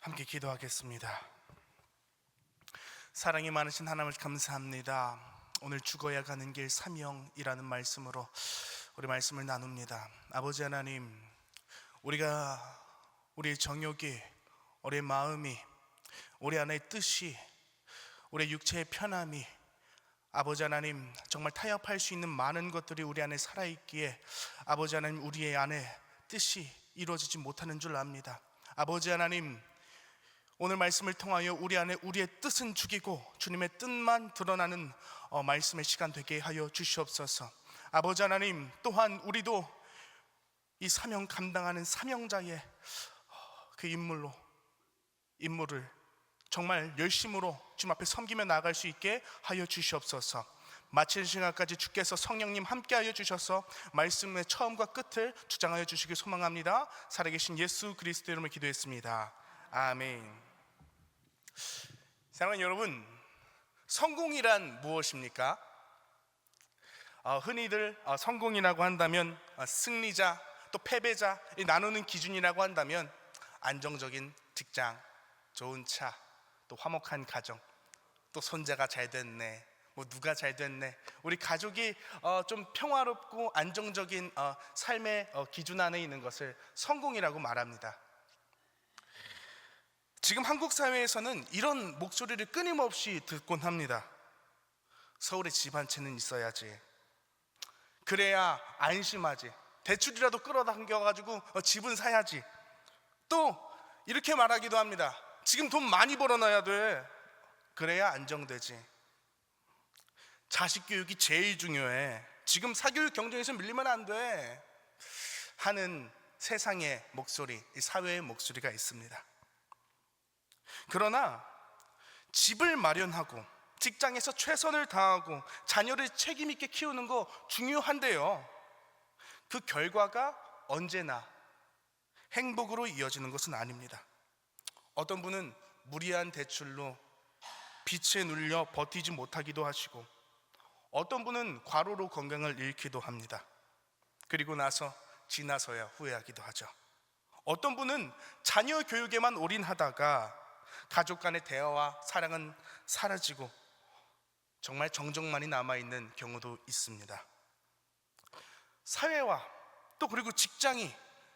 함께 기도하겠습니다. 사랑이 많으신 하나님을 감사합니다. 오늘 죽어야 가는 길 사명이라는 말씀으로 우리 말씀을 나눕니다. 아버지 하나님, 우리의 정욕이, 우리의 마음이, 우리 안의 뜻이, 우리의 육체의 편함이 아버지 하나님 정말 타협할 수 있는 많은 것들이 우리 안에 살아있기에 아버지 하나님 우리의 안에 뜻이 이루어지지 못하는 줄 압니다. 아버지 하나님, 오늘 말씀을 통하여 우리 안에 우리의 뜻은 죽이고 주님의 뜻만 드러나는 말씀의 시간 되게 하여 주시옵소서. 아버지 하나님, 또한 우리도 이 사명 감당하는 사명자의 그 임무를 정말 열심으로 주님 앞에 섬기며 나아갈 수 있게 하여 주시옵소서. 마치는 시간까지 주께서 성령님 함께하여 주셔서 말씀의 처음과 끝을 주장하여 주시길 소망합니다. 살아계신 예수 그리스도 이름으로 기도했습니다. 아멘. 사랑하는 여러분, 성공이란 무엇입니까? 흔히들 성공이라고 한다면 승리자 또 패배자 나누는 기준이라고 한다면 안정적인 직장, 좋은 차, 또 화목한 가정, 또 손자가 잘 됐네, 누가 잘 됐네, 우리 가족이 좀 평화롭고 안정적인 삶의 기준 안에 있는 것을 성공이라고 말합니다. 지금 한국 사회에서는 이런 목소리를 끊임없이 듣곤 합니다. 서울에 집 한 채는 있어야지, 그래야 안심하지, 대출이라도 끌어당겨가지고 집은 사야지. 또 이렇게 말하기도 합니다. 지금 돈 많이 벌어놔야 돼, 그래야 안정되지. 자식 교육이 제일 중요해, 지금 사교육 경쟁에서 밀리면 안 돼 하는 세상의 목소리, 이 사회의 목소리가 있습니다. 그러나 집을 마련하고 직장에서 최선을 다하고 자녀를 책임 있게 키우는 거 중요한데요, 그 결과가 언제나 행복으로 이어지는 것은 아닙니다. 어떤 분은 무리한 대출로 빚에 눌려 버티지 못하기도 하시고, 어떤 분은 과로로 건강을 잃기도 합니다. 그리고 지나서야 후회하기도 하죠. 어떤 분은 자녀 교육에만 올인하다가 가족 간의 대화와 사랑은 사라지고 정말 정적만이 남아있는 경우도 있습니다. 사회와 또 그리고 직장이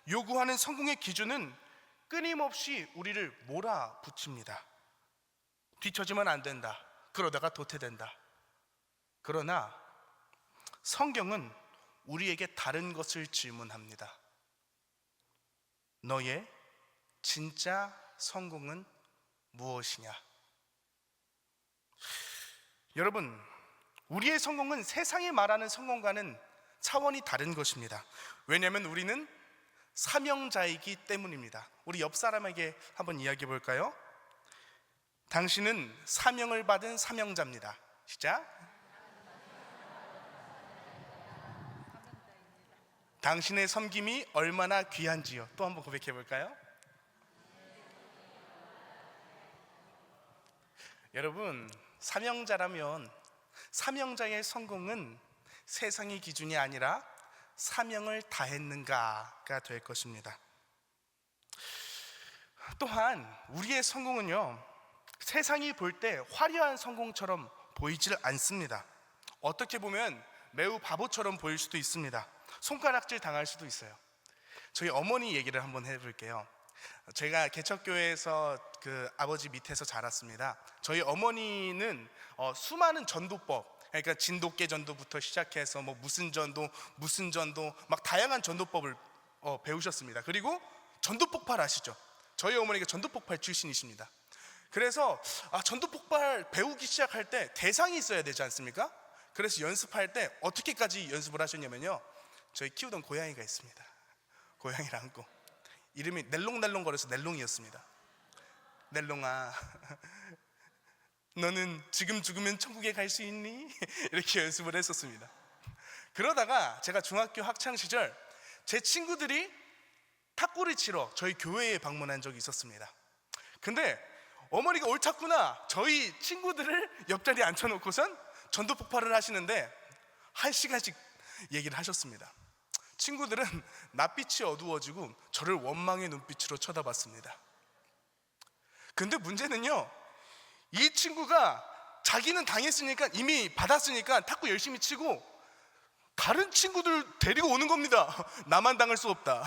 요구하는 성공의 기준은 끊임없이 우리를 몰아붙입니다. 뒤처지면 안 된다, 그러다가 도태된다. 그러나 성경은 우리에게 다른 것을 질문합니다. 너의 진짜 성공은 무엇이냐? 여러분, 우리의 성공은 세상이 말하는 성공과는 차원이 다른 것입니다. 왜냐하면 우리는 사명자이기 때문입니다. 우리 옆 사람에게 한번 이야기해 볼까요? 당신은 사명을 받은 사명자입니다. 시작. 당신의 섬김이 얼마나 귀한지요. 또 한번 고백해 볼까요? 여러분, 사명자라면 사명자의 성공은 세상의 기준이 아니라 사명을 다했는가가 될 것입니다. 또한 우리의 성공은요, 세상이 볼 때 화려한 성공처럼 보이질 않습니다. 어떻게 보면 매우 바보처럼 보일 수도 있습니다. 손가락질 당할 수도 있어요. 저희 어머니 얘기를 한번 해볼게요. 제가 개척교회에서 그 아버지 밑에서 자랐습니다. 저희 어머니는 수많은 전도법, 그러니까 진돗개 전도부터 시작해서 무슨 전도 막 다양한 전도법을 배우셨습니다. 그리고 전도폭발 아시죠? 저희 어머니가 전도폭발 출신이십니다. 그래서 전도폭발 배우기 시작할 때 대상이 있어야 되지 않습니까? 그래서 연습할 때 어떻게까지 연습을 하셨냐면요, 저희 키우던 고양이가 있습니다. 고양이를 안고 이름이 넬롱넬롱 거려서 넬롱이었습니다. 넬롱아, 너는 지금 죽으면 천국에 갈 수 있니? 이렇게 연습을 했었습니다. 그러다가 제가 중학교 학창시절 제 친구들이 탁구를 치러 저희 교회에 방문한 적이 있었습니다. 근데 어머니가 옳았구나, 저희 친구들을 옆자리에 앉혀놓고선 전도폭발을 하시는데 1시간씩 얘기를 하셨습니다. 친구들은 낯빛이 어두워지고 저를 원망의 눈빛으로 쳐다봤습니다. 근데 문제는요, 이 친구가 자기는 당했으니까, 이미 받았으니까 탁구 열심히 치고 다른 친구들 데리고 오는 겁니다. 나만 당할 수 없다.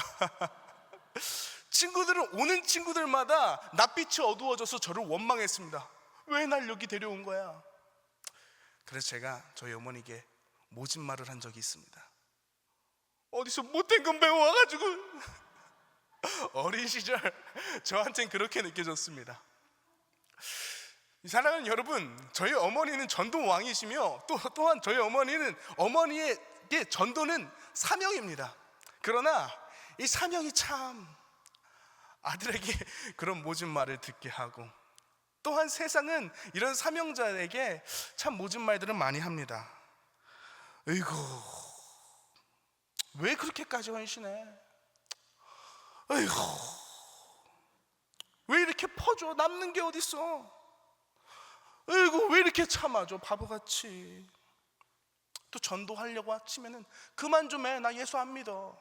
친구들은, 오는 친구들마다 낯빛이 어두워져서 저를 원망했습니다. 왜 날 여기 데려온 거야? 그래서 제가 저희 어머니께 모진말을 한 적이 있습니다. 어디서 못된 건 배워와가지고. 어린 시절 저한테는 그렇게 느껴졌습니다. 사랑하는 여러분, 저희 어머니는 전도왕이시며 또한 저희 어머니에게 전도는 사명입니다. 그러나 이 사명이 참 아들에게 그런 모진 말을 듣게 하고, 또한 세상은 이런 사명자에게 참 모진 말들을 많이 합니다. 어이구, 왜 그렇게까지 헌신해? 어이구, 왜 이렇게 퍼줘? 남는 게 어딨어? 어이구, 왜 이렇게 참아줘? 바보같이. 또 전도하려고 하치면은 그만 좀 해, 나 예수 안 믿어.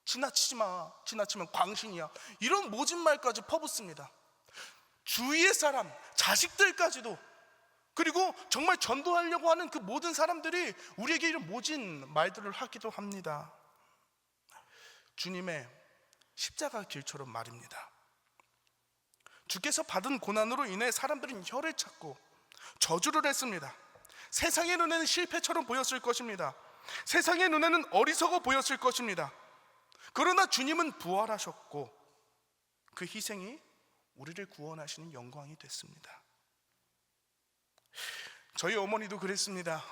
지나치지 마. 지나치면 광신이야. 이런 모진 말까지 퍼붓습니다. 주위의 사람, 자식들까지도, 그리고 정말 전도하려고 하는 그 모든 사람들이 우리에게 이런 모진 말들을 하기도 합니다. 주님의 십자가 길처럼 말입니다. 주께서 받은 고난으로 인해 사람들은 혀를 찾고 저주를 했습니다. 세상의 눈에는 실패처럼 보였을 것입니다. 세상의 눈에는 어리석어 보였을 것입니다. 그러나 주님은 부활하셨고 그 희생이 우리를 구원하시는 영광이 됐습니다. 저희 어머니도 그랬습니다.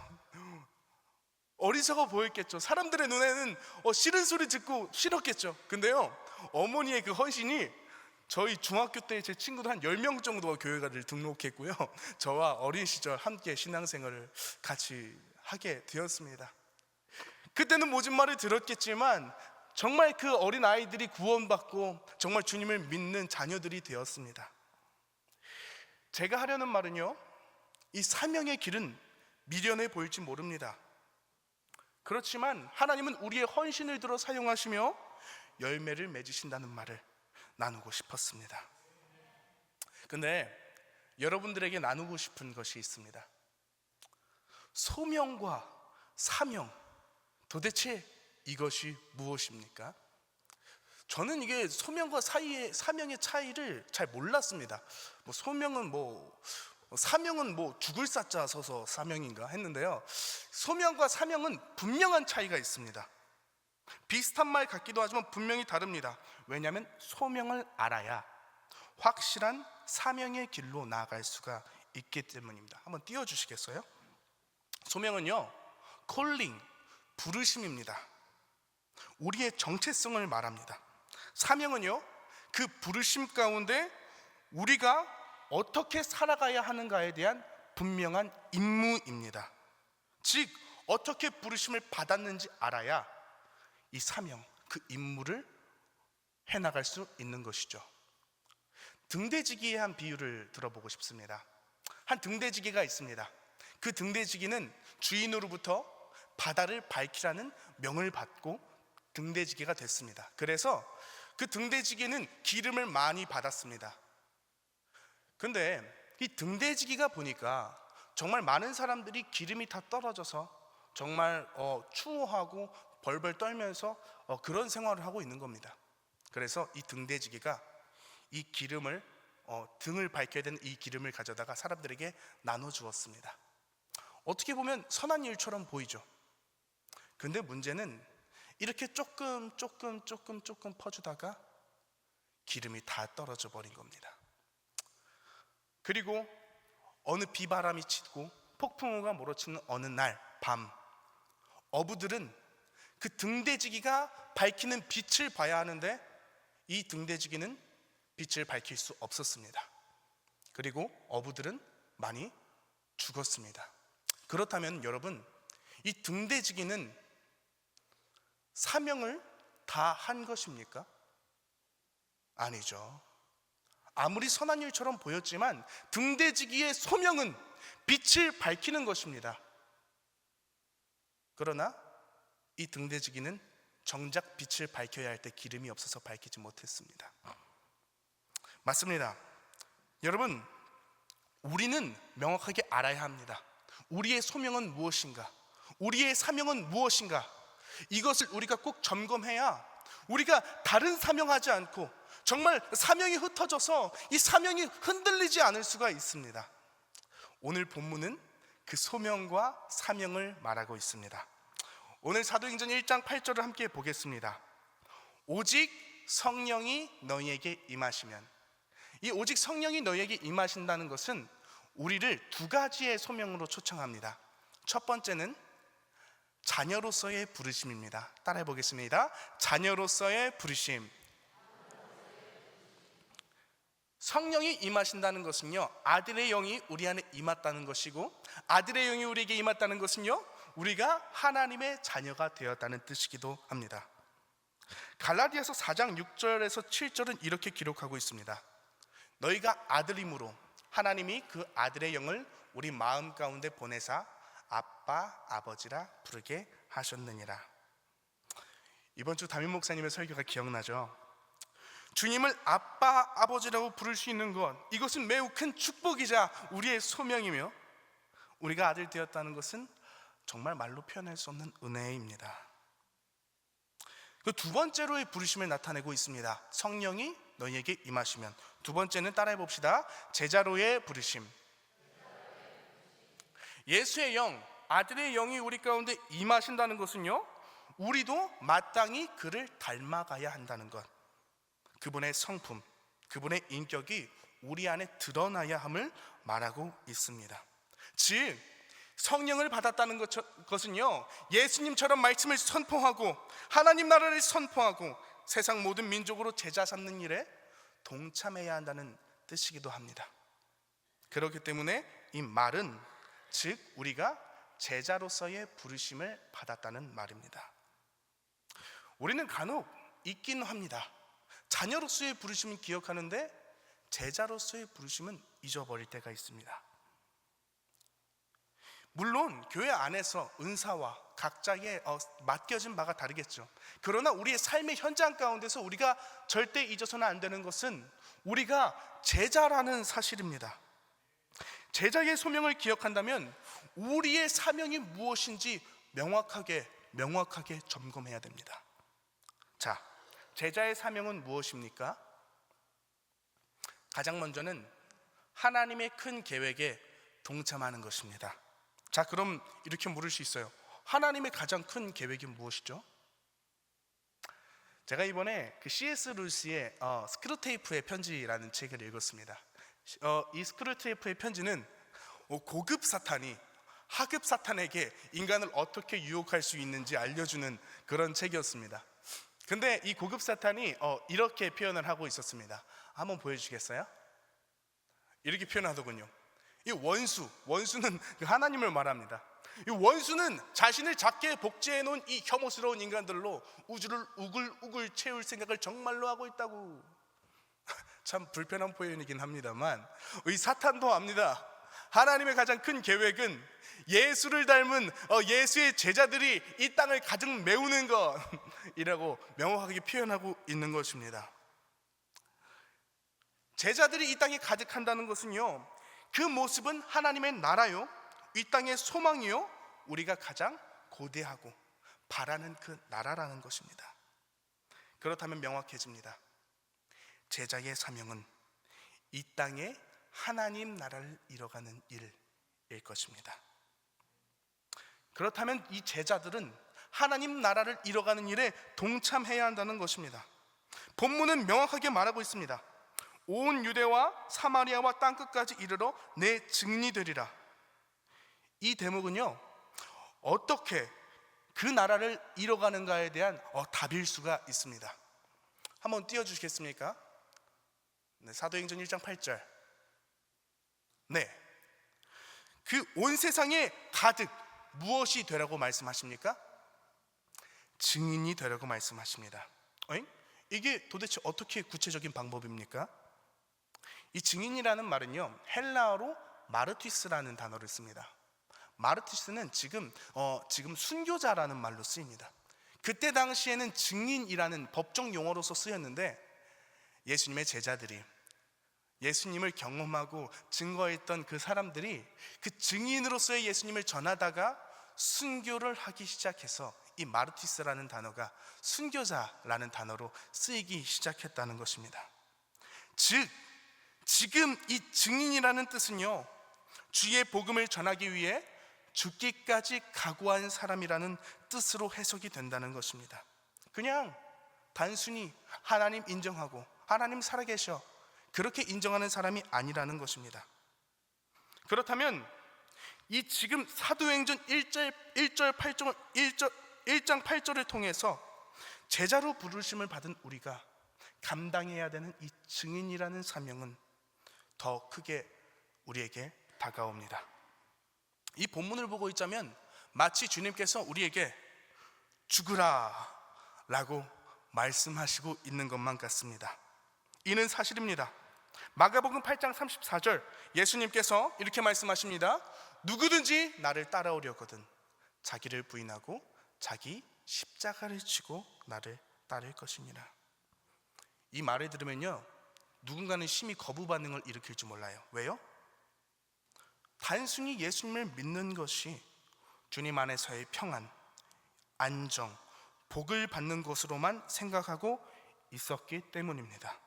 어리석어 보였겠죠. 사람들의 눈에는 싫은 소리 듣고 싫었겠죠. 근데요, 어머니의 그 헌신이, 저희 중학교 때 제 친구도 한 10명 정도가 교회를 등록했고요, 저와 어린 시절 함께 신앙생활을 같이 하게 되었습니다. 그때는 모진 말을 들었겠지만 정말 그 어린 아이들이 구원받고 정말 주님을 믿는 자녀들이 되었습니다. 제가 하려는 말은요, 이 사명의 길은 미련해 보일지 모릅니다. 그렇지만 하나님은 우리의 헌신을 들어 사용하시며 열매를 맺으신다는 말을 나누고 싶었습니다. 근데 여러분들에게 나누고 싶은 것이 있습니다. 소명과 사명, 도대체 이것이 무엇입니까? 저는 이게 소명과 사명의 차이를 잘 몰랐습니다. 사명은 죽을 사자 서서 사명인가 했는데요, 소명과 사명은 분명한 차이가 있습니다. 비슷한 말 같기도 하지만 분명히 다릅니다. 왜냐하면 소명을 알아야 확실한 사명의 길로 나아갈 수가 있기 때문입니다. 한번 띄워주시겠어요? 소명은요, 콜링, 부르심입니다. 우리의 정체성을 말합니다. 사명은요, 그 부르심 가운데 우리가 어떻게 살아가야 하는가에 대한 분명한 임무입니다. 즉, 어떻게 부르심을 받았는지 알아야 이 사명, 그 임무를 해나갈 수 있는 것이죠. 등대지기의 한 비유를 들어보고 싶습니다. 한 등대지기가 있습니다. 그 등대지기는 주인으로부터 바다를 밝히라는 명을 받고 등대지기가 됐습니다. 그래서 그 등대지기는 기름을 많이 받았습니다. 근데 이 등대지기가 보니까 정말 많은 사람들이 기름이 다 떨어져서 정말 추워하고 벌벌 떨면서 그런 생활을 하고 있는 겁니다. 그래서 이 등대지기가 이 기름을, 등을 밝혀야 되는 이 기름을 가져다가 사람들에게 나눠주었습니다. 어떻게 보면 선한 일처럼 보이죠. 근데 문제는 이렇게 조금 퍼주다가 기름이 다 떨어져 버린 겁니다. 그리고 어느 비바람이 치고 폭풍우가 몰아치는 어느 날 밤, 어부들은 그 등대지기가 밝히는 빛을 봐야 하는데 이 등대지기는 빛을 밝힐 수 없었습니다. 그리고 어부들은 많이 죽었습니다. 그렇다면 여러분, 이 등대지기는 사명을 다 한 것입니까? 아니죠. 아무리 선한 일처럼 보였지만 등대지기의 소명은 빛을 밝히는 것입니다. 그러나 이 등대지기는 정작 빛을 밝혀야 할 때 기름이 없어서 밝히지 못했습니다. 맞습니다. 여러분, 우리는 명확하게 알아야 합니다. 우리의 소명은 무엇인가? 우리의 사명은 무엇인가? 이것을 우리가 꼭 점검해야 우리가 다른 사명하지 않고 정말 사명이 흩어져서 이 사명이 흔들리지 않을 수가 있습니다. 오늘 본문은 그 소명과 사명을 말하고 있습니다. 오늘 사도행전 1장 8절을 함께 보겠습니다. 오직 성령이 너희에게 임하시면, 이 오직 성령이 너희에게 임하신다는 것은 우리를 두 가지의 소명으로 초청합니다. 첫 번째는 자녀로서의 부르심입니다. 따라해 보겠습니다. 자녀로서의 부르심. 성령이 임하신다는 것은요, 아들의 영이 우리 안에 임했다는 것이고, 아들의 영이 우리에게 임했다는 것은요, 우리가 하나님의 자녀가 되었다는 뜻이기도 합니다. 갈라디아서 4장 6절에서 7절은 이렇게 기록하고 있습니다. 너희가 아들임으로 하나님이 그 아들의 영을 우리 마음 가운데 보내사 아빠 아버지라 부르게 하셨느니라. 이번 주 담임 목사님의 설교가 기억나죠? 주님을 아빠 아버지라고 부를 수 있는 것, 이것은 매우 큰 축복이자 우리의 소명이며, 우리가 아들 되었다는 것은 정말 말로 표현할 수 없는 은혜입니다. 그 두 번째로의 부르심을 나타내고 있습니다. 성령이 너희에게 임하시면. 두 번째는 따라해 봅시다. 제자로의 부르심. 예수의 영, 아들의 영이 우리 가운데 임하신다는 것은요, 우리도 마땅히 그를 닮아가야 한다는 것, 그분의 성품, 그분의 인격이 우리 안에 드러나야 함을 말하고 있습니다. 즉 성령을 받았다는 것은요, 예수님처럼 말씀을 선포하고 하나님 나라를 선포하고 세상 모든 민족으로 제자 삼는 일에 동참해야 한다는 뜻이기도 합니다. 그렇기 때문에 이 말은 즉 우리가 제자로서의 부르심을 받았다는 말입니다. 우리는 간혹 잊긴 합니다. 자녀로서의 부르심은 기억하는데 제자로서의 부르심은 잊어버릴 때가 있습니다. 물론 교회 안에서 은사와 각자의 맡겨진 바가 다르겠죠. 그러나 우리의 삶의 현장 가운데서 우리가 절대 잊어서는 안 되는 것은 우리가 제자라는 사실입니다. 제자의 소명을 기억한다면 우리의 사명이 무엇인지 명확하게 점검해야 됩니다. 자, 제자의 사명은 무엇입니까? 가장 먼저는 하나님의 큰 계획에 동참하는 것입니다. 자, 그럼 이렇게 물을 수 있어요. 하나님의 가장 큰 계획이 무엇이죠? 제가 이번에 그 C.S. 루이스의 스크루테이프의 편지라는 책을 읽었습니다. 이 스크루테이프의 편지는 고급 사탄이 하급 사탄에게 인간을 어떻게 유혹할 수 있는지 알려주는 그런 책이었습니다. 근데 이 고급 사탄이 이렇게 표현을 하고 있었습니다. 한번 보여주시겠어요? 이렇게 표현하더군요. 이 원수는 하나님을 말합니다. 이 원수는 자신을 작게 복제해 놓은 이 혐오스러운 인간들로 우주를 우글우글 채울 생각을 정말로 하고 있다고. 참 불편한 표현이긴 합니다만 이 사탄도 압니다. 하나님의 가장 큰 계획은 예수를 닮은 예수의 제자들이 이 땅을 가득 메우는 것이라고 명확하게 표현하고 있는 것입니다. 제자들이 이 땅에 가득한다는 것은요, 그 모습은 하나님의 나라요, 이 땅의 소망이요, 우리가 가장 고대하고 바라는 그 나라라는 것입니다. 그렇다면 명확해집니다. 제자의 사명은 이 땅에 하나님 나라를 이뤄가는 일일 것입니다. 그렇다면 이 제자들은 하나님 나라를 이뤄가는 일에 동참해야 한다는 것입니다. 본문은 명확하게 말하고 있습니다. 온 유대와 사마리아와 땅끝까지 이르러 내 증인이 되리라. 이 대목은요, 어떻게 그 나라를 이뤄가는가에 대한 답일 수가 있습니다. 한번 띄워주시겠습니까? 네, 사도행전 1장 8절. 네, 그 온 세상에 가득 무엇이 되라고 말씀하십니까? 증인이 되라고 말씀하십니다. 이게 도대체 어떻게 구체적인 방법입니까? 이 증인이라는 말은요, 헬라어로 마르티스라는 단어를 씁니다. 마르티스는 지금 순교자라는 말로 쓰입니다. 그때 당시에는 증인이라는 법정 용어로서 쓰였는데 예수님의 제자들이 예수님을 경험하고 증거했던 그 사람들이 그 증인으로서의 예수님을 전하다가 순교를 하기 시작해서 이 마르티스라는 단어가 순교자라는 단어로 쓰이기 시작했다는 것입니다. 즉 지금 이 증인이라는 뜻은요, 주의 복음을 전하기 위해 죽기까지 각오한 사람이라는 뜻으로 해석이 된다는 것입니다. 그냥 단순히 하나님 인정하고 하나님 살아계셔 그렇게 인정하는 사람이 아니라는 것입니다. 그렇다면 이 지금 사도행전 1장 8절을 통해서 제자로 부르심을 받은 우리가 감당해야 되는 이 증인이라는 사명은 더 크게 우리에게 다가옵니다. 이 본문을 보고 있자면 마치 주님께서 우리에게 죽으라 라고 말씀하시고 있는 것만 같습니다. 이는 사실입니다. 마가복음 8장 34절 예수님께서 이렇게 말씀하십니다. 누구든지 나를 따라오려거든 자기를 부인하고 자기 십자가를 지고 나를 따를 것이니라. 이 말을 들으면요, 누군가는 심히 거부 반응을 일으킬 줄 몰라요. 왜요? 단순히 예수님을 믿는 것이 주님 안에서의 평안, 안정, 복을 받는 것으로만 생각하고 있었기 때문입니다.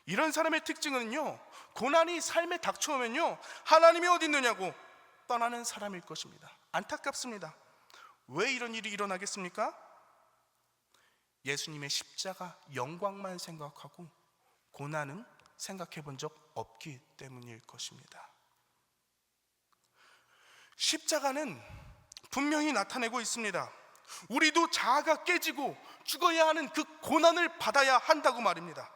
이런 사람의 특징은요, 고난이 삶에 닥쳐오면요, 하나님이 어디 있느냐고 떠나는 사람일 것입니다. 안타깝습니다. 왜 이런 일이 일어나겠습니까? 예수님의 십자가 영광만 생각하고 고난은 생각해 본 적 없기 때문일 것입니다. 십자가는 분명히 나타내고 있습니다. 우리도 자아가 깨지고 죽어야 하는 그 고난을 받아야 한다고 말입니다.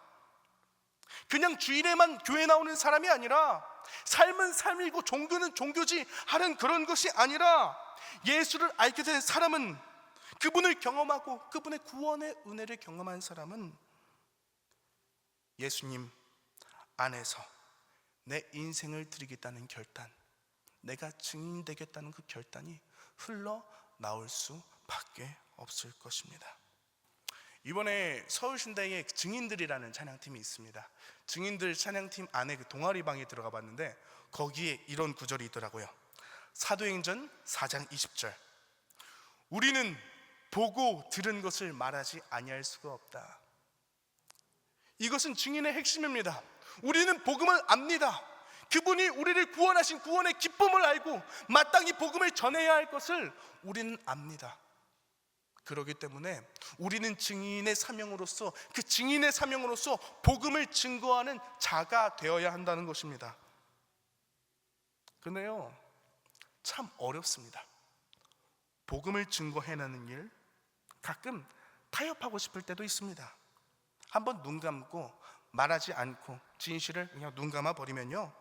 그냥 주일에만 교회 나오는 사람이 아니라 삶은 삶이고 종교는 종교지 하는 그런 것이 아니라 예수를 알게 된 사람은, 그분을 경험하고 그분의 구원의 은혜를 경험한 사람은 예수님 안에서 내 인생을 드리겠다는 결단, 내가 증인 되겠다는 그 결단이 흘러나올 수밖에 없을 것입니다. 이번에 서울신대에 증인들이라는 찬양팀이 있습니다. 증인들 찬양팀 안에 그 동아리방에 들어가 봤는데 거기에 이런 구절이 있더라고요. 사도행전 4장 20절 우리는 보고 들은 것을 말하지 아니할 수가 없다. 이것은 증인의 핵심입니다. 우리는 복음을 압니다. 그분이 우리를 구원하신 구원의 기쁨을 알고 마땅히 복음을 전해야 할 것을 우리는 압니다. 그렇기 때문에 우리는 증인의 사명으로서, 그 증인의 사명으로서 복음을 증거하는 자가 되어야 한다는 것입니다. 그런데요, 참 어렵습니다. 복음을 증거해내는 일, 가끔 타협하고 싶을 때도 있습니다. 한번 눈 감고 말하지 않고 진실을 그냥 눈 감아 버리면요,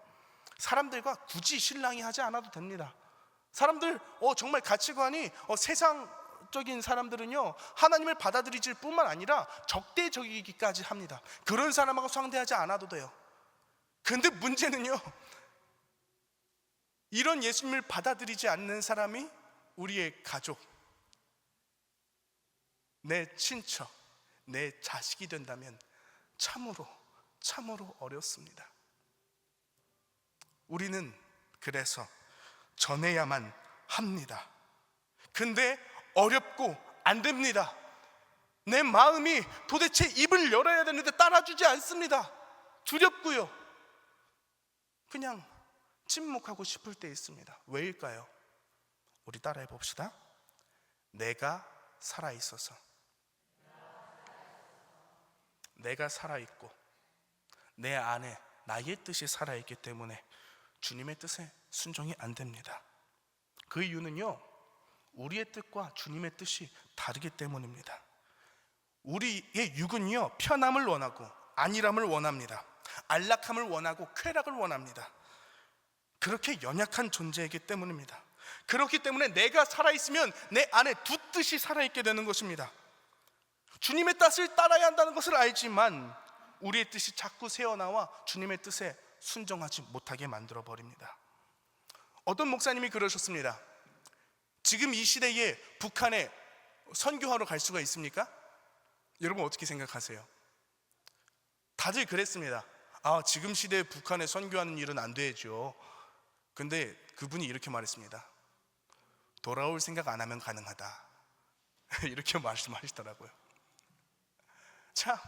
사람들과 굳이 신랑이 하지 않아도 됩니다. 사람들 정말 가치관이 세상적인 사람들은요, 하나님을 받아들이질 뿐만 아니라 적대적이기까지 합니다. 그런 사람하고 상대하지 않아도 돼요. 근데 문제는요, 이런 예수님을 받아들이지 않는 사람이 우리의 가족, 내 친척, 내 자식이 된다면 참으로 어렵습니다. 우리는 그래서 전해야만 합니다. 근데 어렵고 안 됩니다. 내 마음이 도대체 입을 열어야 되는데 따라주지 않습니다. 두렵고요, 그냥 침묵하고 싶을 때 있습니다. 왜일까요? 우리 따라해 봅시다. 내가 살아있어서, 내가 살아있고 내 안에 나의 뜻이 살아있기 때문에 주님의 뜻에 순종이 안 됩니다. 그 이유는요, 우리의 뜻과 주님의 뜻이 다르기 때문입니다. 우리의 육은요, 편함을 원하고 안일함을 원합니다. 안락함을 원하고 쾌락을 원합니다. 그렇게 연약한 존재이기 때문입니다. 그렇기 때문에 내가 살아있으면 내 안에 두 뜻이 살아있게 되는 것입니다. 주님의 뜻을 따라야 한다는 것을 알지만 우리의 뜻이 자꾸 새어나와 주님의 뜻에 순종하지 못하게 만들어버립니다. 어떤 목사님이 그러셨습니다. 지금 이 시대에 북한에 선교하러 갈 수가 있습니까? 여러분 어떻게 생각하세요? 다들 그랬습니다. 지금 시대에 북한에 선교하는 일은 안 되죠. 근데 그분이 이렇게 말했습니다. 돌아올 생각 안 하면 가능하다. 이렇게 말씀하시더라고요. 자,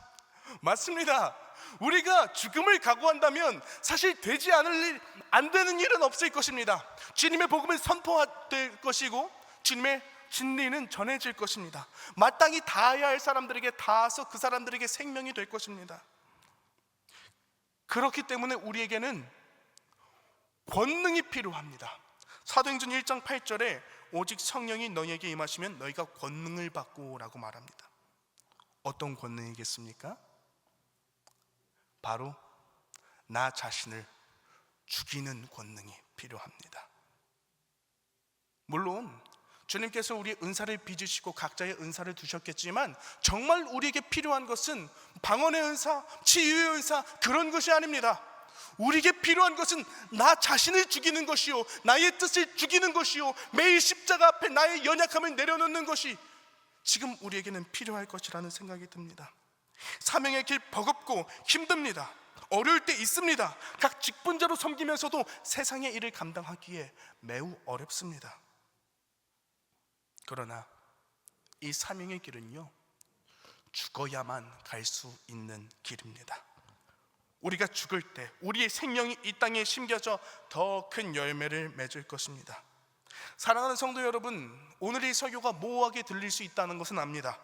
맞습니다. 우리가 죽음을 각오한다면 사실 되지 않을 일, 안 되는 일은 없을 것입니다. 주님의 복음을 선포될 것이고 주님의 진리는 전해질 것입니다. 마땅히 닿아야 할 사람들에게 닿아서 그 사람들에게 생명이 될 것입니다. 그렇기 때문에 우리에게는 권능이 필요합니다. 사도행전 1장 8절에 오직 성령이 너희에게 임하시면 너희가 권능을 받고 라고 말합니다. 어떤 권능이겠습니까? 바로 나 자신을 죽이는 권능이 필요합니다. 물론 주님께서 우리의 은사를 빚으시고 각자의 은사를 두셨겠지만 정말 우리에게 필요한 것은 방언의 은사, 치유의 은사 그런 것이 아닙니다. 우리에게 필요한 것은 나 자신을 죽이는 것이요, 나의 뜻을 죽이는 것이요, 매일 십자가 앞에 나의 연약함을 내려놓는 것이 지금 우리에게는 필요할 것이라는 생각이 듭니다. 사명의 길 버겁고 힘듭니다. 어려울 때 있습니다. 각 직분자로 섬기면서도 세상의 일을 감당하기에 매우 어렵습니다. 그러나 이 사명의 길은요, 죽어야만 갈 수 있는 길입니다. 우리가 죽을 때 우리의 생명이 이 땅에 심겨져 더 큰 열매를 맺을 것입니다. 사랑하는 성도 여러분, 오늘 이 설교가 모호하게 들릴 수 있다는 것은 압니다.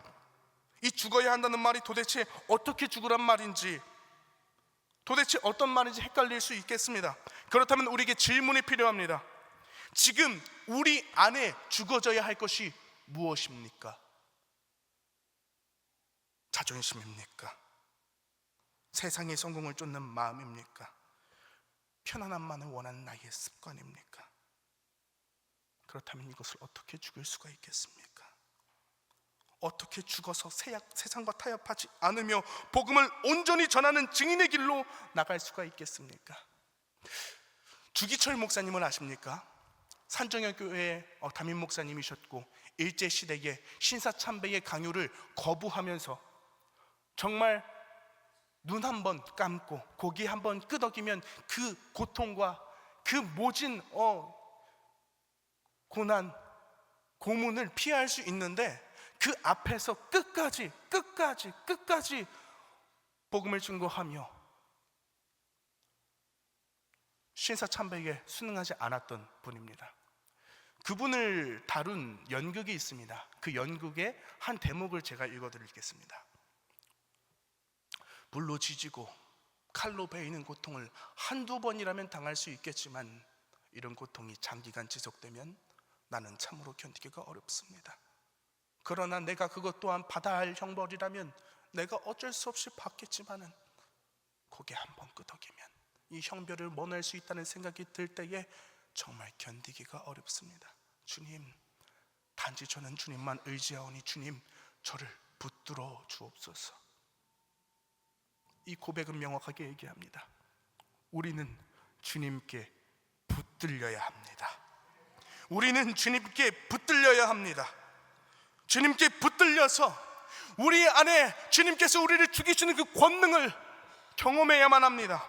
이 죽어야 한다는 말이 도대체 어떻게 죽으란 말인지, 도대체 어떤 말인지 헷갈릴 수 있겠습니다. 그렇다면 우리에게 질문이 필요합니다. 지금 우리 안에 죽어져야 할 것이 무엇입니까? 자존심입니까? 세상의 성공을 쫓는 마음입니까? 편안함만을 원하는 나의 습관입니까? 그렇다면 이것을 어떻게 죽일 수가 있겠습니까? 어떻게 죽어서 세상과 타협하지 않으며 복음을 온전히 전하는 증인의 길로 나갈 수가 있겠습니까? 주기철 목사님을 아십니까? 산정여교회 담임 목사님이셨고 일제시대에 신사참배의 강요를 거부하면서 정말 눈 한 번 감고 고기 한 번 끄덕이면 그 고통과 그 모진 고난, 고문을 피할 수 있는데 그 앞에서 끝까지 복음을 증거하며 신사참배에 순응하지 않았던 분입니다. 그분을 다룬 연극이 있습니다. 그 연극의 한 대목을 제가 읽어드리겠습니다. 불로 지지고 칼로 베이는 고통을 한두 번이라면 당할 수 있겠지만 이런 고통이 장기간 지속되면 나는 참으로 견디기가 어렵습니다. 그러나 내가 그것 또한 받아야 할 형벌이라면 내가 어쩔 수 없이 받겠지만은 고개 한번 끄덕이면 이 형벌을 면할 수 있다는 생각이 들 때에 정말 견디기가 어렵습니다. 주님, 단지 저는 주님만 의지하오니 주님 저를 붙들어 주옵소서. 이 고백은 명확하게 얘기합니다. 우리는 주님께 붙들려야 합니다. 우리는 주님께 붙들려야 합니다. 주님께 붙들려서 우리 안에 주님께서 우리를 죽이시는 그 권능을 경험해야만 합니다.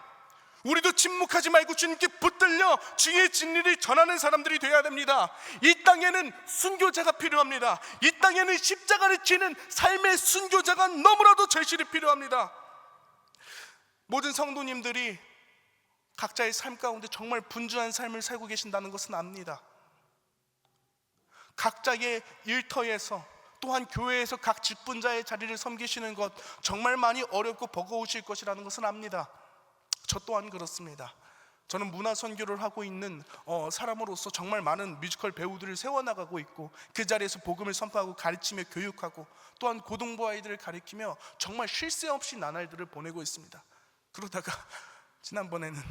우리도 침묵하지 말고 주님께 붙들려 주의 진리를 전하는 사람들이 되어야 됩니다. 이 땅에는 순교자가 필요합니다. 이 땅에는 십자가를 지는 삶의 순교자가 너무나도 절실히 필요합니다. 모든 성도님들이 각자의 삶 가운데 정말 분주한 삶을 살고 계신다는 것은 압니다. 각자의 일터에서 또한 교회에서 각 직분자의 자리를 섬기시는 것 정말 많이 어렵고 버거우실 것이라는 것은 압니다. 저 또한 그렇습니다. 저는 문화 선교를 하고 있는 사람으로서 정말 많은 뮤지컬 배우들을 세워나가고 있고 그 자리에서 복음을 선포하고 가르치며 교육하고 또한 고등부 아이들을 가르치며 정말 쉴 새 없이 나날들을 보내고 있습니다. 그러다가 지난번에는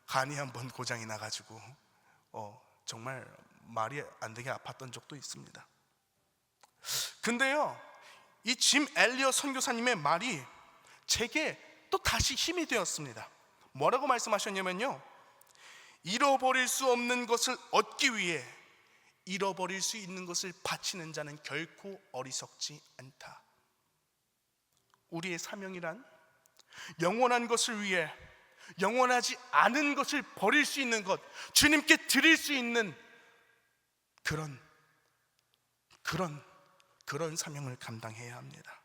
간이 한번 고장이 나가지고 정말 말이 안 되게 아팠던 적도 있습니다. 근데요, 이 짐 엘리엇 선교사님의 말이 제게 또 다시 힘이 되었습니다. 뭐라고 말씀하셨냐면요, 잃어버릴 수 없는 것을 얻기 위해 잃어버릴 수 있는 것을 바치는 자는 결코 어리석지 않다. 우리의 사명이란 영원한 것을 위해 영원하지 않은 것을 버릴 수 있는 것, 주님께 드릴 수 있는 그런 사명을 감당해야 합니다.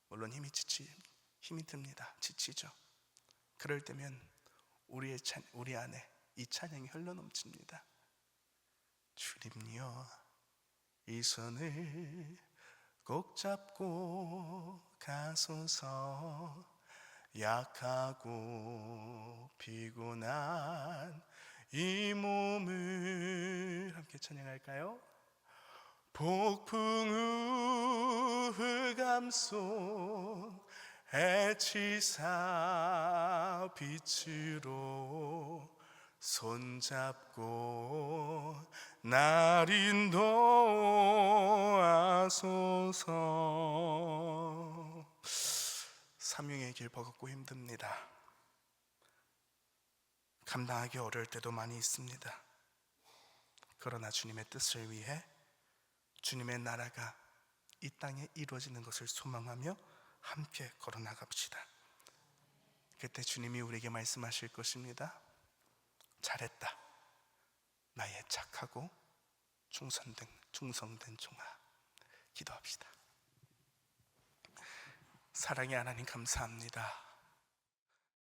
물론 힘이 듭니다. 지치죠. 그럴 때면 우리 안에 이 찬양이 흘러넘칩니다. 주님여, 이 손을 꼭 잡고 가소서. 약하고 피곤한 이 몸을 함께 찬양할까요? 폭풍 후 흑암 속 해치사 빛으로 손잡고 날 인도하소서. 사명의 길 버겁고 힘듭니다. 감당하기 어려울 때도 많이 있습니다. 그러나 주님의 뜻을 위해 주님의 나라가 이 땅에 이루어지는 것을 소망하며 함께 걸어나갑시다. 그때 주님이 우리에게 말씀하실 것입니다. 잘했다, 나의 착하고 충성된 종아. 기도합시다. 사랑의 하나님, 감사합니다.